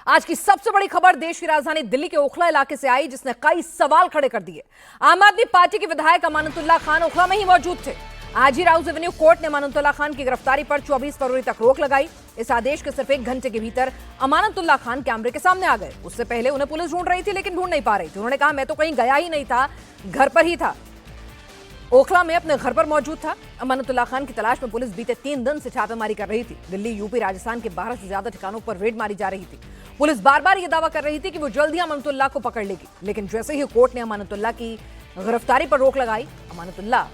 आज की सबसे बड़ी खबर देश की राजधानी दिल्ली के ओखला इलाके से आई, जिसने कई सवाल खड़े कर दिए। आम आदमी पार्टी के विधायक अमानतुल्लाह खान ओखला में ही मौजूद थे। आज ही राउज एवेन्यू कोर्ट ने अमानतुल्लाह खान की गिरफ्तारी पर 24 फरवरी तक रोक लगाई। इस आदेश के सिर्फ 1 घंटे के भीतर अमानतुल्लाह खान कैमरे के सामने आ गए। उससे पहले उन्हें पुलिस ढूंढ रही थी, लेकिन ढूंढ नहीं पा रही थी। उन्होंने कहा, मैं तो कहीं गया ही नहीं था, घर पर ही था, ओखला में अपने घर पर मौजूद था। अमानतुल्लाह खान की तलाश में पुलिस बीते 3 दिन से छापेमारी कर रही थी। दिल्ली, यूपी, राजस्थान के 12 से ज्यादा ठिकानों पर रेड मारी जा रही थी। पुलिस बार बार यह दावा कर रही थी कि वो जल्द ही अमानतुल्लाह को पकड़ लेगी, लेकिन जैसे ही कोर्ट ने अमानतुल्लाह की गिरफ्तारी पर रोक लगाई, अमानतुल्लाह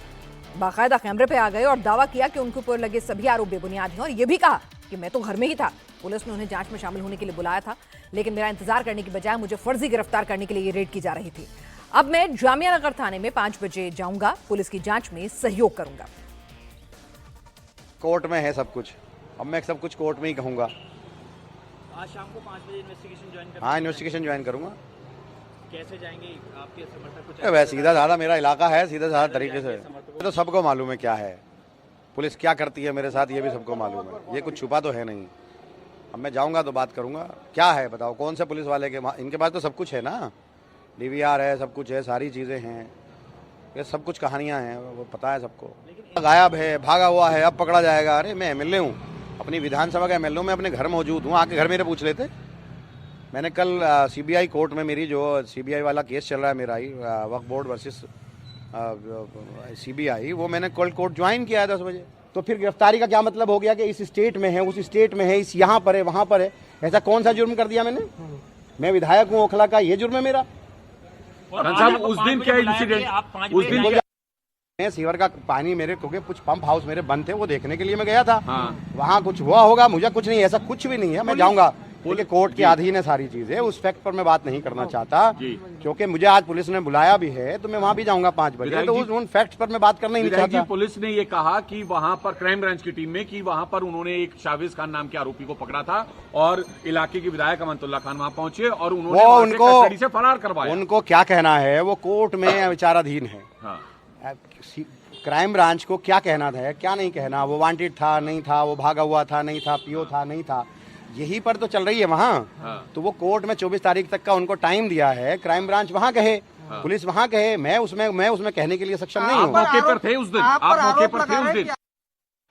बाकायदा कैमरे पे आ गए और दावा किया कि उनके ऊपर लगे सभी आरोप बेबुनियाद हैं, और यह भी कहा कि मैं तो घर में ही था। पुलिस ने उन्हें जांच में शामिल होने के लिए बुलाया था, लेकिन मेरा इंतजार करने की बजाय मुझे फर्जी गिरफ्तार करने के लिए ये रेड की जा रही थी। अब मैं जामिया नगर थाने में 5 बजे जाऊंगा, पुलिस की जांच में सहयोग करूंगा। कोर्ट में है सब कुछ, अब मैं सब कुछ कोर्ट में ही कहूंगा। आज शाम को 5 बजे इन्वेस्टिगेशन ज्वाइन करेंगे? हाँ, इन्वेस्टिगेशन ज्वाइन करूंगा। कैसे जाएंगे? आपके समर्थक कुछ वह सीधा साधा मेरा इलाका है, सीधा साधा तरीके से तो सबको मालूम है क्या है, पुलिस क्या करती है मेरे साथ, ये भी सबको मालूम है। ये कुछ छुपा तो है नहीं। अब मैं जाऊंगा तो बात करूंगा। क्या है बताओ, कौन से पुलिस वाले के, इनके पास तो सब कुछ है ना, DVR है, सब कुछ है, सारी चीज़ें हैं, ये सब कुछ कहानियाँ हैं, वो पता है सबको। गायब है, भागा हुआ है, अब पकड़ा जाएगा। अरे मैं MLA हूँ, अपनी विधानसभा का MLA हूँ, मैं अपने घर मौजूद हूँ, आके घर मेरे पूछ लेते। मैंने कल CBI कोर्ट में, मेरी जो CBI वाला केस चल रहा है मेरा ही, वक्फ बोर्ड वर्सेस CBI, वो मैंने कल कोर्ट ज्वाइन किया है 10 बजे। तो फिर गिरफ्तारी का क्या मतलब हो गया कि इस स्टेट में है, उस स्टेट में है, इस यहाँ पर है, वहाँ पर है। ऐसा कौन सा जुर्म कर दिया मैंने? मैं विधायक हूँ ओखला का, ये जुर्म है मेरा? साहब, उस दिन क्या इंसिडेंट, उस दिन मैं सीवर का पानी, मेरे क्योंकि कुछ पंप हाउस मेरे बंद थे, वो देखने के लिए मैं गया था। वहाँ कुछ हुआ होगा, मुझे कुछ नहीं, ऐसा कुछ भी नहीं है। मैं जाऊंगा, क्योंकि कोर्ट के अधीन है सारी चीजें, उस फैक्ट पर मैं बात नहीं करना चाहता, क्योंकि मुझे आज पुलिस ने बुलाया भी है, तो मैं वहाँ भी जाऊंगा 5 बजे। तो उन फैक्ट पर मैं बात करना ही नहीं चाहता। पुलिस ने ये कहा कि वहाँ पर क्राइम ब्रांच की टीम में, कि वहाँ पर उन्होंने एक शाविज खान नाम के आरोपी को पकड़ा था, और इलाके के विधायक अमानतुल्लाह खान वहाँ पहुंचे और उन्होंने उनको कस्टडी से फरार करवाया। उनको क्या कहना है, वो कोर्ट में विचाराधीन है। क्राइम ब्रांच को क्या कहना था, क्या नहीं कहना, वो वांटेड था, नहीं था, वो भागा हुआ था, नहीं था, PO था, नहीं था, यही पर तो चल रही है वहाँ। तो वो कोर्ट में 24 तारीख तक का उनको टाइम दिया है। क्राइम ब्रांच वहाँ कहे, पुलिस वहाँ कहे, मैं उसमें कहने के लिए सक्षम नहीं हूँ। मौके पर थे उस दिन, आप मौके पर थे उस दिन।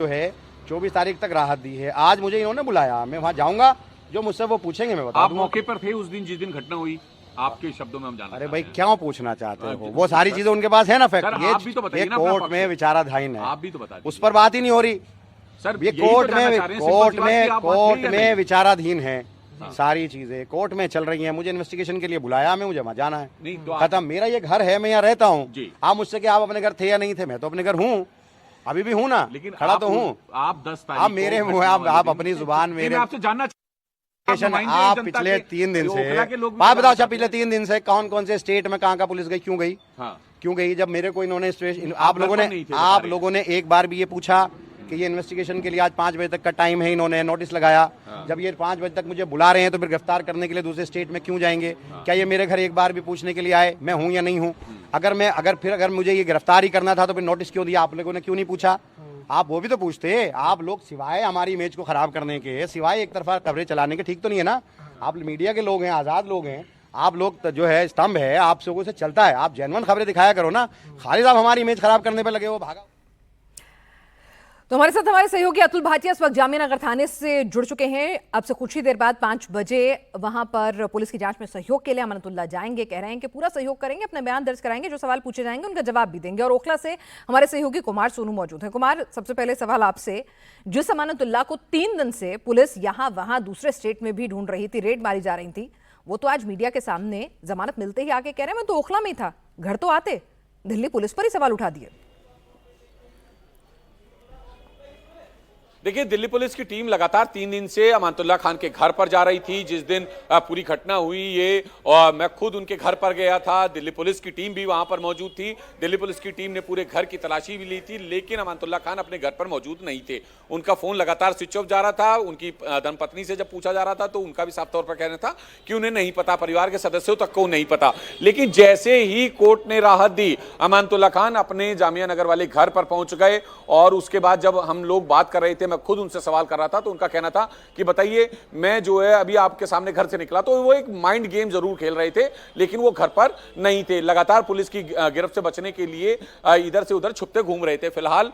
जो है 24 तारीख तक राहत दी है। आज मुझे इन्होंने बुलाया, मैं वहाँ जाऊंगा, जो मुझसे वो पूछेंगे मैं बता दूंगा। आप मौके पर थे उस दिन जिस दिन घटना हुई? आपके शब्दों में हम जानना। अरे भाई, क्यों पूछना चाहते हो? वो सारी चीजें उनके पास है ना, फैक्ट। ये कोर्ट में विचाराधीन है, आप भी तो बता, उस पर बात ही नहीं हो रही सर। ये कोर्ट में विचाराधीन है, सारी चीजें कोर्ट में चल रही हैं। मुझे इन्वेस्टिगेशन के लिए बुलाया, मैं मुझे वहाँ जाना है, खत्म। मेरा ये घर है, मैं यहाँ रहता हूँ। आप मुझसे कि आप अपने घर थे या नहीं थे, मैं तो अपने घर हूँ, अभी भी हूँ ना, लेकिन खड़ा तो हूँ। आप 10 तारीख आप मेरे आप अपनी जुबान, मेरे आपसे जानना, आप पिछले 3 दिन से आप बताओ, अच्छा पिछले 3 दिन से कौन कौन से स्टेट में कहाँ पुलिस गई, क्यों गई? क्यों गई? जब मेरे को इन्होंने आप लोगों ने एक बार भी ये पूछा कि ये इन्वेस्टिगेशन के लिए आज 5 बजे तक का टाइम है, इन्होंने नोटिस लगाया। जब ये 5 बजे तक मुझे बुला रहे हैं, तो फिर गिरफ्तार करने के लिए दूसरे स्टेट में क्यों जाएंगे? क्या ये मेरे घर एक बार भी पूछने के लिए आए मैं हूँ या नहीं हूँ? अगर मुझे ये गिरफ्तार ही करना था, तो फिर नोटिस क्यों दिया? आप लोगों ने क्यों नहीं पूछा? आप वो भी तो पूछते। आप लोग सिवाय हमारी इमेज को खराब करने के, सिवाय एक तरफा कवरेज चलाने के, ठीक तो नहीं है ना? आप मीडिया के लोग हैं, आजाद लोग हैं, आप लोग जो है स्तंभ है, आप लोगों से चलता है। आप जेन्युइन खबरें दिखाया करो ना। खालिद साहब हमारी इमेज खराब करने पे लगे हो, भागा। तो हमारे साथ हमारे सहयोगी अतुल भाटिया इस वक्त जामिया नगर थाने से जुड़ चुके हैं। अब से कुछ ही देर बाद 5 बजे वहां पर पुलिस की जांच में सहयोग के लिए अमानतुल्लाह जाएंगे। कह रहे हैं कि पूरा सहयोग करेंगे, अपने बयान दर्ज कराएंगे, जो सवाल पूछे जाएंगे उनका जवाब भी देंगे। और ओखला से हमारे सहयोगी कुमार सोनू मौजूद हैं। कुमार, सबसे पहले सवाल आपसे, जिस अमानतुल्लाह को 3 दिन से पुलिस यहाँ वहां दूसरे स्टेट में भी ढूंढ रही थी, रेड मारी जा रही थी, वो तो आज मीडिया के सामने जमानत मिलते ही आके कह रहे हैं मैं तो ओखला में ही था, घर तो आते, दिल्ली पुलिस पर ही सवाल उठा दिए। देखिए, दिल्ली पुलिस की टीम लगातार 3 दिन से अमानतुल्लाह खान के घर पर जा रही थी। जिस दिन पूरी घटना हुई, ये और मैं खुद उनके घर पर गया था, दिल्ली पुलिस की टीम भी वहां पर मौजूद थी। दिल्ली पुलिस की टीम ने पूरे घर की तलाशी भी ली थी, लेकिन अमानतुल्लाह खान अपने घर पर मौजूद नहीं थे। उनका फोन लगातार स्विच ऑफ जा रहा था। उनकी धर्मपत्नी से जब पूछा जा रहा था, तो उनका भी साफ तौर पर कहना था कि उन्हें नहीं पता, परिवार के सदस्यों तक को नहीं पता। लेकिन जैसे ही कोर्ट ने राहत दी, अमानतुल्लाह खान अपने जामिया नगर वाले घर पर पहुंच गए। और उसके बाद जब हम लोग बात कर रहे थे, मैं खुद उनसे सवाल कर रहा था तो उनका कहना था कि बताइए, मैं जो है अभी आपके सामने घर से निकला, तो वो एक माइंड गेम जरूर खेल रहे थे, लेकिन वो घर पर नहीं थे, लगातार पुलिस की गिरफ्त से बचने के लिए इधर से उधर छुपते घूम रहे थे। फिलहाल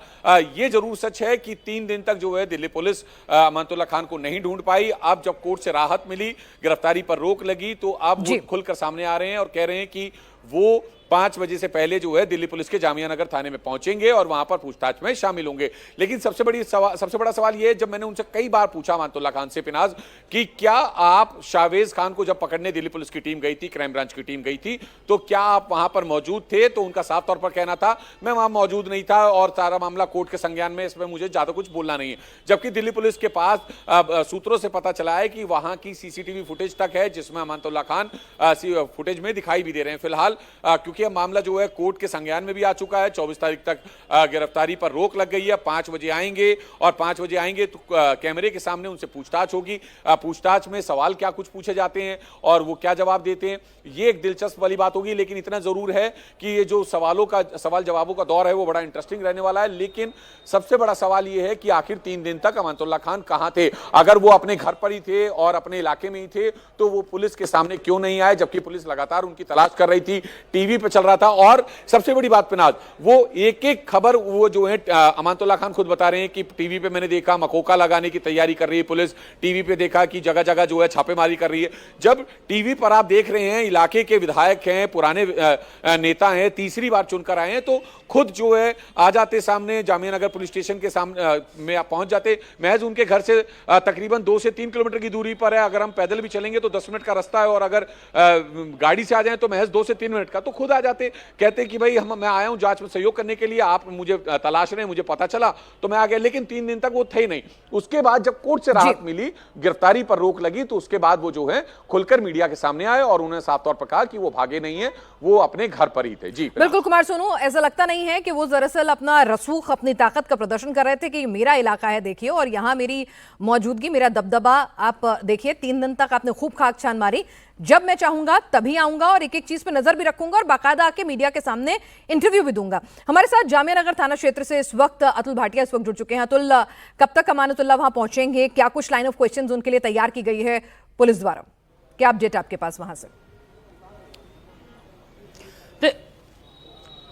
ये जरूर सच है कि 3 दिन तक जो है दिल्ली पुलिस अमानतुल्लाह खान को नहीं ढूंढ पाई। अब जब कोर्ट से राहत मिली, गिरफ्तारी पर रोक लगी, तो अब वो खुलकर सामने आ रहे हैं और कह रहे हैं कि वो 5 बजे से पहले जो है दिल्ली पुलिस के जामिया नगर थाने में पहुंचेंगे और वहां पर पूछताछ में शामिल होंगे। लेकिन सबसे बड़ा सवाल यह है, जब मैंने उनसे कई बार पूछा अमानतुल्लाह खान से पिनाज कि क्या आप शाहवेज खान को जब पकड़ने दिल्ली पुलिस की टीम गई थी, क्राइम ब्रांच की टीम गई थी, तो क्या आप वहां पर मौजूद थे? तो उनका साफ तौर पर कहना था मैं वहां मौजूद नहीं था और सारा मामला कोर्ट के संज्ञान में, इसमें मुझे ज्यादा कुछ बोलना नहीं है। जबकि दिल्ली पुलिस के पास सूत्रों से पता चला है कि वहां की सीसीटीवी फुटेज तक है जिसमें अमानतुल्लाह खान फुटेज में दिखाई भी दे रहे हैं। फिलहाल क्योंकि यह मामला जो है कोर्ट के संज्ञान में भी आ चुका है, 24 तारीख तक गिरफ्तारी पर रोक लग गई है। 5 बजे आएंगे और 5 बजे आएंगे तो कैमरे के सामने उनसे पूछताछ होगी। पूछताछ में सवाल क्या कुछ पूछे जाते हैं और वो क्या जवाब देते हैं, ये एक दिलचस्प वाली बात होगी। लेकिन इतना जरूर है कि ये जो सवाल जवाबों का दौर है वो बड़ा इंटरेस्टिंग रहने वाला है। लेकिन सबसे बड़ा सवाल ये है कि आखिर 3 दिन तक अमानतुल्लाह खान कहां थे? अगर वो अपने घर पर ही थे और अपने इलाके में ही थे तो वो पुलिस के सामने क्यों नहीं आए, जबकि पुलिस लगातार उनकी तलाश कर रही थी, टीवी पे चल रहा था। और सबसे बड़ी बात पिनाज, वो एक खबर वो जो है अमानतुल्लाह खान खुद बता रहे हैं कि टीवी पे मैंने देखा मकोका लगाने की तैयारी कर रही है पुलिस, टीवी पे देखा कि जगह जगह जो है छापेमारी कर रही है। जब टीवी पर आप देख रहे हैं इलाके के विधायक हैं, पुराने नेता हैं, तीसरी बार चुनकर आए हैं, तो खुद जो है आ जाते सामने, जामिया नगर पुलिस स्टेशन के सामने में आप पहुंच जाते। महज उनके घर से तकरीबन 2 से 3 किलोमीटर की दूरी पर है। अगर हम पैदल भी चलेंगे तो 10 मिनट का रास्ता है और अगर गाड़ी से आ जाए तो महज 2 से 3 मिनट का। तो खुद आ जाते, कहते कि भाई मैं आया हूं जांच में सहयोग करने के लिए, आप मुझे तलाश रहे हैं, मुझे पता चला तो मैं आ गया। लेकिन 3 दिन तक वो थे नहीं। उसके बाद जब कोर्ट से राहत मिली, गिरफ्तारी पर रोक लगी, तो उसके बाद वो जो है खुलकर मीडिया के सामने आए और उन्होंने साफ तौर पर कहा कि वो भागे नहीं है, वो अपने घर पर ही थे। जी बिल्कुल कुमार सोनू, ऐसा लगता नहीं है कि वो दरअसल अपना रसूख, अपनी ताकत का प्रदर्शन कर रहे थे कि मेरा इलाका है देखिए और यहां मेरी मौजूदगी, मेरा दबदबा आप देखिए। 3 दिन तक आपने खूब खाक छान मारी, जब मैं चाहूंगा तभी आऊंगा और एक एक चीज पे नजर भी रखूंगा और बाकायदा आके मीडिया के सामने इंटरव्यू भी दूंगा। हमारे साथ जामिया नगर थाना क्षेत्र से इस वक्त अतुल भाटिया इस वक्त जुड़ चुके हैं। अतुल, कब तक अमानतुल्लाह वहां पहुंचेंगे? क्या कुछ लाइन ऑफ क्वेश्चंस उनके लिए तैयार की गई है पुलिस द्वारा? क्या अपडेट आपके पास वहां से?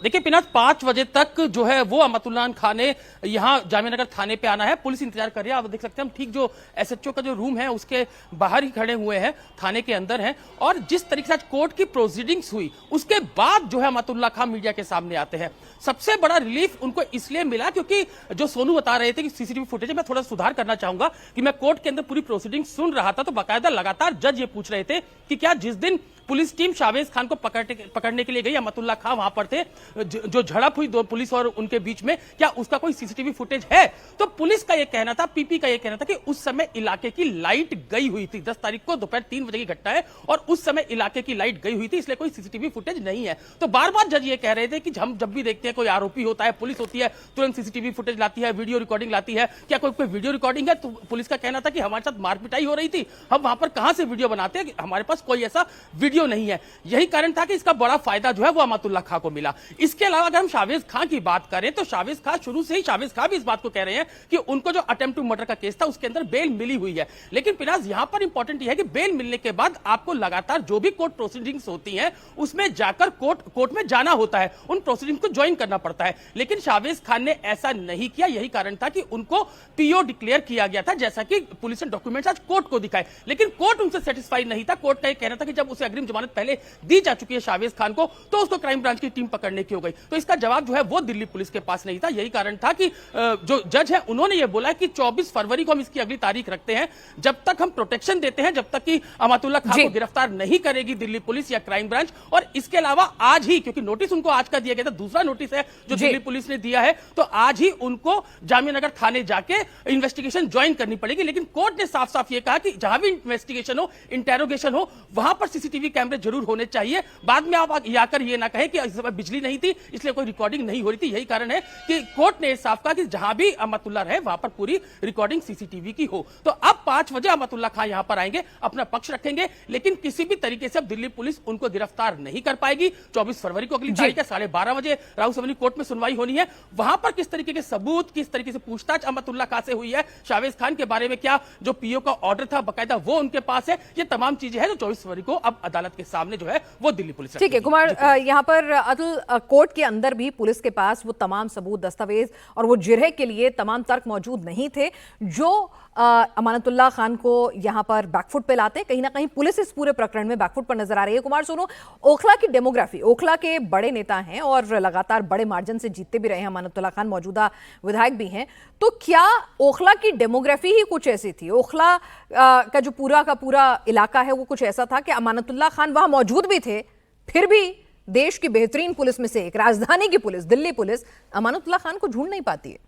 देखिए पिनाज, 5 बजे तक जो है वो अमानतुल्लाह खान ने यहाँ जामिया नगर थाने पे आना है। पुलिस इंतजार कर रही है। आप देख सकते हैं, हम ठीक जो एसएचओ का जो रूम है उसके बाहर ही खड़े हुए हैं, थाने के अंदर हैं। और जिस तरीके से आज कोर्ट की प्रोसीडिंग्स हुई उसके बाद जो है अमानतुल्लाह खान मीडिया के सामने आते हैं। सबसे बड़ा रिलीफ उनको इसलिए मिला क्योंकि जो सोनू बता रहे थे कि सीसीटीवी फुटेज, मैं थोड़ा सुधार करना चाहूंगा कि मैं कोर्ट के अंदर पूरी प्रोसीडिंग सुन रहा था तो बाकायदा लगातार जज ये पूछ रहे थे कि क्या जिस दिन पुलिस टीम शाहवेज खान को पकड़ने के लिए गई, अमानतुल्लाह खान वहां पर थे, जो झड़प हुई 2 पुलिस और उनके बीच में, क्या उसका कोई सीसीटीवी फुटेज है? तो पुलिस का यह कहना था, पीपी का यह कहना था कि उस समय इलाके की लाइट गई हुई थी। 10 तारीख को दोपहर 3 बजे की घटना है और उस समय इलाके की लाइट गई हुई थी, इसलिए कोई सीसीटीवी फुटेज नहीं है। तो बार बार जज ये कह रहे थे कि हम जब भी देखते हैं कोई आरोपी होता है, पुलिस होती है, तुरंत सीसीटीवी फुटेज लाती है, वीडियो रिकॉर्डिंग लाती है। क्या कोई वीडियो रिकॉर्डिंग है? तो पुलिस का कहना था कि हमारे साथ मारपिटाई हो रही थी, हम वहां पर कहां से वीडियो बनाते हैं, हमारे पास कोई ऐसा वीडियो नहीं है। यही कारण था कि इसका बड़ा फायदा जो है वो अमानतुल्लाह खान को मिला। इसके अलावा अगर हम शाहवेज खान की बात करें तो शाहवेज खान शुरू से ही, शाहवेज खान भी इस बात को कह रहे हैं कि उनको जो अटेम्प्ट टू मर्डर का केस था उसके अंदर बेल मिली हुई है। लेकिन पिनाज यहां पर इंपॉर्टेंट यह है कि बेल मिलने के बाद आपको लगातार जो भी कोर्ट प्रोसीडिंग्स होती हैं उसमें जाकर कोर्ट में जाना होता है, उन प्रोसीडिंग्स को ज्वाइन करना पड़ता है। लेकिन शाहवेज खान ने ऐसा नहीं किया। यही कारण था कि उनको पीओ डिक्लेयर किया गया था, जैसा कि पुलिस ने डॉक्यूमेंट्स आज कोर्ट को दिखाए। लेकिन कोर्ट उनसे सेटिस्फाइड नहीं था। कोर्ट का यह कहना था कि जब उसे अग्रिम जमानत पहले दी जा चुकी है शाहवेज खान को, तो उसको क्राइम ब्रांच की टीम पकड़ने क्यों गई? तो इसका जवाब जो है वो दिल्ली पुलिस के पास नहीं था। यही कारण था कि जो जज है उन्होंने ये बोला कि 24 फरवरी को हम इसकी अगली तारीख रखते हैं, जब तक हम प्रोटेक्शन देते हैं, जब तक कि अमानतुल्लाह खान को गिरफ्तार नहीं करेगी दिल्ली पुलिस या क्राइम ब्रांच। और इसके अलावा आज ही, क्योंकि नोटिस उनको आज का दिया गया था, दूसरा नोटिस है जो दिल्ली पुलिस ने दिया है, तो आज ही उनको जामिया नगर थाने जाके इन्वेस्टिगेशन ज्वाइन करनी पड़ेगी। लेकिन कोर्ट ने साफ साफ ये कहा कि जहां भी इन्वेस्टिगेशन हो, इंटेरोगेशन हो, वहां पर सीसीटीवी कैमरे जरूर होने चाहिए। बाद में आप आकर ये ना कहें कि इस समय बिजली नहीं थी इसलिए कोई रिकॉर्डिंग नहीं हो रही थी। यही कारण है कि कोर्ट ने साफ कहा कि जहां भी अहमतुल्लाह रहे वहां पर पूरी रिकॉर्डिंग सीसीटीवी की हो। तो अब 5 बजे अहमतुल्लाह खान यहां पर आएंगे, अपना पक्ष रखेंगे, लेकिन किसी भी तरीके से अब दिल्ली पुलिस उनको गिरफ्तार नहीं कर पाएगी। 24 फरवरी को अगली तारीख है 12:30 बजे राउस एवेन्यू कोर्ट में सुनवाई होनी है। वहां पर किस तरीके के सबूत, किस तरीके से पूछताछ अहमतुल्लाह खान से हुई है, शावेज खान के बारे में क्या जो पीओ का ऑर्डर था बकायदा वो उनके पास है, ये तमाम चीजें हैं जो 24 फरवरी को अब अदालत के सामने जो है वो दिल्ली पुलिस। ठीक है कुमार, यहाँ पर अतुल, कोर्ट के अंदर भी पुलिस के पास वो तमाम सबूत, दस्तावेज और वो जिरह के लिए तमाम तर्क मौजूद नहीं थे जो अमानतुल्लाह खान को यहाँ पर बैकफुट पे लाते। कहीं ना कहीं पुलिस इस पूरे प्रकरण में बैकफुट पर नजर आ रही है। कुमार सोनू, ओखला की डेमोग्राफी, ओखला के बड़े नेता हैं और लगातार बड़े मार्जिन से जीतते भी रहे हैं अमानतुल्लाह खान, मौजूदा विधायक भी हैं, तो क्या ओखला की डेमोग्राफी ही कुछ ऐसी थी? ओखला का जो पूरा इलाका है वो कुछ ऐसा था कि अमानतुल्लाह खान वहां मौजूद भी थे, फिर भी देश की बेहतरीन पुलिस में से एक, राजधानी की पुलिस, दिल्ली पुलिस, अमानतुल्लाह खान को ढूंढ नहीं पाती है?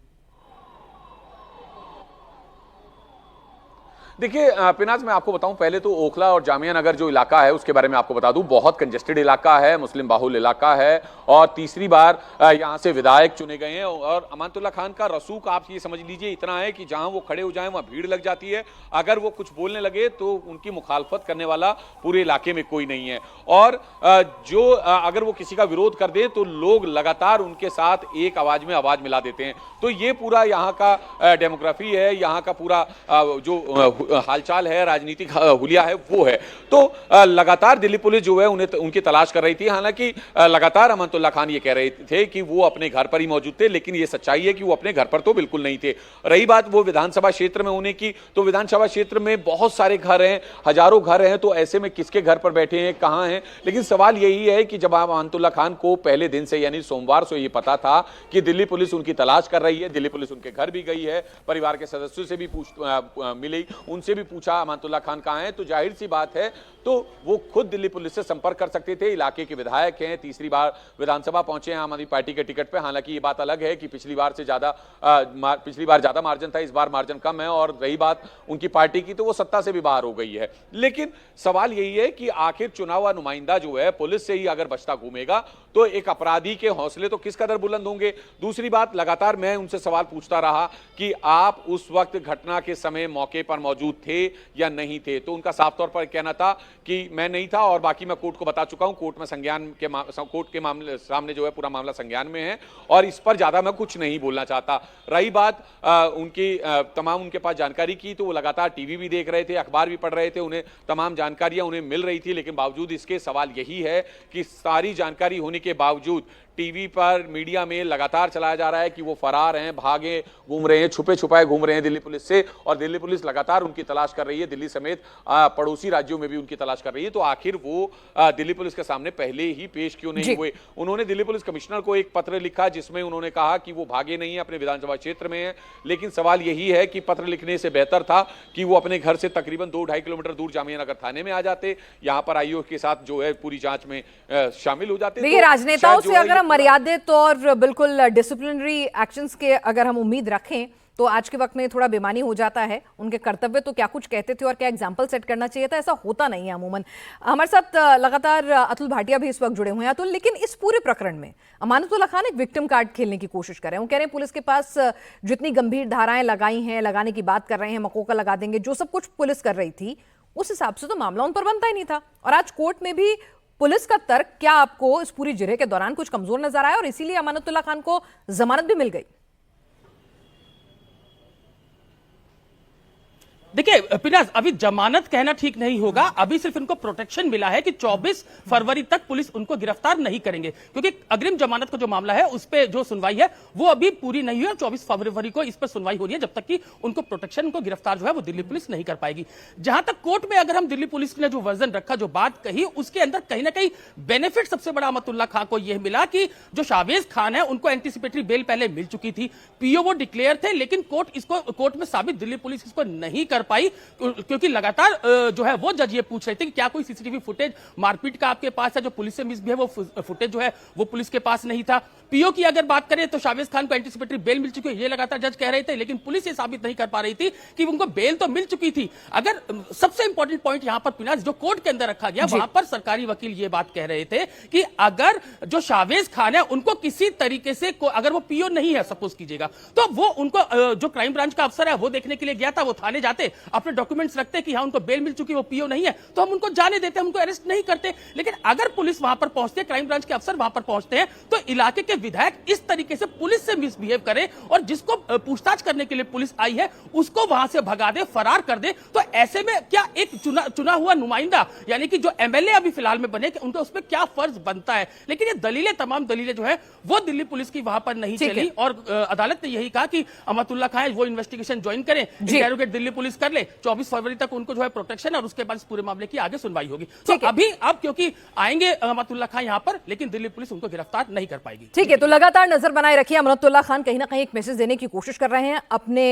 देखिए पिनाज, मैं आपको बताऊं, पहले तो ओखला और जामिया नगर जो इलाका है उसके बारे में आपको बता दूं, बहुत कंजेस्टेड इलाका है, मुस्लिम बाहुल इलाका है और तीसरी बार यहां से विधायक चुने गए हैं। और अमानतुल्लाह खान का रसूख आप ये समझ लीजिए इतना है कि जहां वो खड़े हो जाएं वहां भीड़ लग जाती है। अगर वो कुछ बोलने लगे तो उनकी मुखालफत करने वाला पूरे इलाके में कोई नहीं है। और जो अगर वो किसी का विरोध कर दें तो लोग लगातार उनके साथ एक आवाज में आवाज मिला देते हैं। तो ये पूरा यहाँ का डेमोग्राफी है, यहाँ का पूरा जो हालचाल है, राजनीतिक हुलिया है वो है। तो लगातार दिल्ली पुलिस जो है उनकी तलाश कर रही थी। हालांकि लगातार अमानतुल्लाह खान ये कह रहे थे कि वो अपने घर पर ही मौजूद थे, लेकिन ये सच्चाई है कि वो अपने घर पर तो बिल्कुल नहीं थे। रही बात वो विधानसभा क्षेत्र में होने की, तो विधानसभा क्षेत्र में बहुत सारे घर हैं, हजारों घर हैं, तो ऐसे में किसके घर पर बैठे हैं, कहां हैं? लेकिन सवाल यही है कि जब अमानतुल्लाह खान को पहले दिन से यानी सोमवार से ये पता था कि दिल्ली पुलिस उनकी तलाश कर रही है, दिल्ली पुलिस उनके घर भी गई है, परिवार के सदस्यों से भी मिली, उनसे भी पूछा अमानतुल्लाह खान कहां हैं, तो जाहिर सी बात है तो वो खुद दिल्ली पुलिस से संपर्क कर सकते थे। इलाके के विधायक हैं, तीसरी बार विधानसभा पहुंचे हैं आम आदमी पार्टी के टिकट पे। हालांकि ये बात अलग है कि पिछली बार ज्यादा मार्जिन था, इस बार मार्जिन कम है। और रही बात उनकी पार्टी की, तो वो सत्ता से भी बाहर हो गई है। लेकिन सवाल यही है कि आखिर चुनाव नुमाइंदा जो है पुलिस से ही अगर बचता घूमेगा तो एक अपराधी के हौसले तो किस कदर बुलंद होंगे। दूसरी बात, लगातार मैं उनसे सवाल पूछता रहा कि आप उस वक्त घटना के समय मौके पर मौजूद थे या नहीं थे, तो उनका साफ तौर पर कहना था कि मैं नहीं था और बाकी मैं कोर्ट को बता चुका हूं, कोर्ट के मामले सामने जो है पूरा मामला संज्ञान में है और इस पर ज्यादा मैं कुछ नहीं बोलना चाहता। रही बात उनकी तमाम उनके पास जानकारी की, तो वो लगातार टीवी भी देख रहे थे, अखबार भी पढ़ रहे थे, उन्हें तमाम जानकारियां उन्हें मिल रही थी। लेकिन बावजूद इसके सवाल यही है कि सारी जानकारी होने के बावजूद टीवी पर मीडिया में लगातार चलाया जा रहा है कि वो फरार हैं, भागे घूम रहे हैं, छुपे छुपाए घूम रहे हैं दिल्ली पुलिस से, और दिल्ली पुलिस लगातार उनकी तलाश कर रही है, दिल्ली समेत पड़ोसी राज्यों में भी उनकी तलाश कर रही है। तो आखिर वो दिल्ली पुलिस के सामने पहले ही पेश क्यों नहीं हुए? उन्होंने दिल्ली पुलिस कमिश्नर को एक पत्र लिखा जिसमें उन्होंने कहा कि वो भागे नहीं है, अपने विधानसभा क्षेत्र में है। लेकिन सवाल यही है कि पत्र लिखने से बेहतर था कि वो अपने घर से तकरीबन 2-2.5 किलोमीटर दूर जामिया नगर थाने में आ जाते, यहाँ पर आईओ के साथ जो है पूरी जांच में शामिल हो जाते। देखिए, राजनेताओं से अगर हम मर्यादित और बिल्कुल डिसिप्लिनरी एक्शंस के अगर हम उम्मीद रखें तो आज के वक्त में थोड़ा बेमानी हो जाता है। उनके कर्तव्य तो क्या कुछ कहते थे और क्या एग्जाम्पल सेट करना चाहिए था, ऐसा होता नहीं है अमूमन। हमारे साथ लगातार अतुल भाटिया भी इस वक्त जुड़े हुए हैं। अतुल, लेकिन इस पूरे प्रकरण में अमानतुल्लाह खान एक विक्टिम कार्ड खेलने की कोशिश कर रहे हैं। वो कह रहे हैं पुलिस के पास जितनी गंभीर धाराएं लगाई हैं, लगाने की बात कर रहे हैं, मकोका लगा देंगे, जो सब कुछ पुलिस कर रही थी उस हिसाब से तो मामला उन पर बनता ही नहीं था। और आज कोर्ट में भी पुलिस का तर्क क्या आपको इस पूरी जिरह के दौरान कुछ कमजोर नजर आया और इसीलिए अमानतुल्लाह खान को जमानत भी मिल गई? देखिए पिनाज, अभी जमानत कहना ठीक नहीं होगा, अभी सिर्फ इनको प्रोटेक्शन मिला है कि 24 फरवरी तक पुलिस उनको गिरफ्तार नहीं करेंगे, क्योंकि अग्रिम जमानत का जो मामला है उस पे जो सुनवाई है वो अभी पूरी नहीं हुई और 24 फरवरी को इस पर सुनवाई हो रही है, जब तक कि उनको प्रोटेक्शन, उनको गिरफ्तार जो है वो दिल्ली पुलिस नहीं कर पाएगी। जहां तक कोर्ट में अगर हम दिल्ली पुलिस ने जो वर्जन रखा, जो बात कही, उसके अंदर कहीं ना कहीं बेनिफिट सबसे बड़ा अमानतुल्लाह खान को यह मिला कि जो शावेज खान है उनको एंटीसिपेटरी बेल पहले मिल चुकी थी, पीओ वो डिक्लेयर थे, लेकिन कोर्ट में साबित दिल्ली पुलिस इसको नहीं कर पाई, क्योंकि लगातार जो है वो जज ये पूछ रहे थे कि क्या कोई सीसीटीवी फुटेज मारपीट का आपके पास है, जो पुलिस से मिसबिहेव, वो फुटेज जो है वो पुलिस के पास नहीं था। पीओ की अगर बात करें तो शावेज खान को एंटीसिपेटरी बेल मिल चुकी है, ये लगातार जज कह रहे थे, लेकिन पुलिस ये साबित नहीं कर पा रही थी कि उनको बेल तो मिल चुकी थी। अगर सबसे इंपॉर्टेंट पॉइंट यहां पर पिनाज जो कोर्ट के अंदर रखा गया, वहां पर सरकारी वकील ये बात कह रहे थे कि अगर जो शावेज खान है उनको किसी तरीके से अगर वो पीओ नहीं है सपोज कीजिएगा, तो वो उनको जो क्राइम ब्रांच का अफसर है वो देखने के लिए गया था, वो थाने जाते, अपने डॉक्यूमेंट्स रखते कि हाँ उनको बेल मिल चुकी है, वो पीओ नहीं है, तो हम उनको जाने देते, हम उनको अरेस्ट नहीं करते। लेकिन अगर पुलिस वहां पर पहुंचते, क्राइम ब्रांच के अफसर वहां पर पहुंचते हैं, तो इलाके के विधायक इस तरीके से पुलिस से मिसबिहेव करे और जिसको पूछताछ करने के लिए पुलिस आई है उसको वहां से भगा दे, फरार कर दे, तो ऐसे में क्या एक चुना हुआ नुमाइंदा यानी कि जो एमएलए अभी फिलहाल में बने, उनका उसमें क्या फर्ज बनता है। लेकिन ये दलीलें, तमाम दलीलें जो है वो दिल्ली पुलिस की वहां पर नहीं चली और अदालत ने यही कहा कि अमतुल्ला खान वो इन्वेस्टिगेशन ज्वाइन करें, इंटेरोगेट दिल्ली पुलिस कर ले, 24 फरवरी तक उनको जो है प्रोटेक्शन और उसके बाद इस पूरे मामले की आगे सुनवाई होगी। तो अभी अब क्योंकि आएंगे अमतुल्ला खान यहां पर, लेकिन दिल्ली पुलिस उनको गिरफ्तार नहीं कर पाएगी। ठीक है, तो लगातार नजर बनाए रखिए। अमतुल्ला खान कहीं ना कहीं एक मैसेज देने की कोशिश कर रहे हैं अपने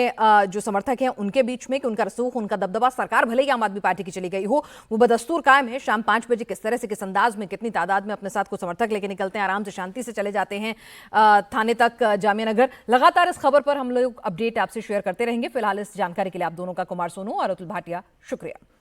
जो समर्थक हैं उनके बीच में कि उनका रसूख, उनका दबदबा, सरकार भले ही आम आदमी पार्टी की चली गई हो, वो बदस्तूर कायम है। शाम 5 बजे किस तरह से, किस अंदाज में, कितनी तादाद में अपने साथ कुछ समर्थक लेके निकलते हैं, आराम से शांति से चले जाते हैं थाने तक, जामिया नगर। लगातार इस खबर पर हम लोग अपडेट आपसे शेयर करते रहेंगे। फिलहाल इस जानकारी के लिए आप दोनों का, कुमार सोनू और अतुल भाटिया, शुक्रिया।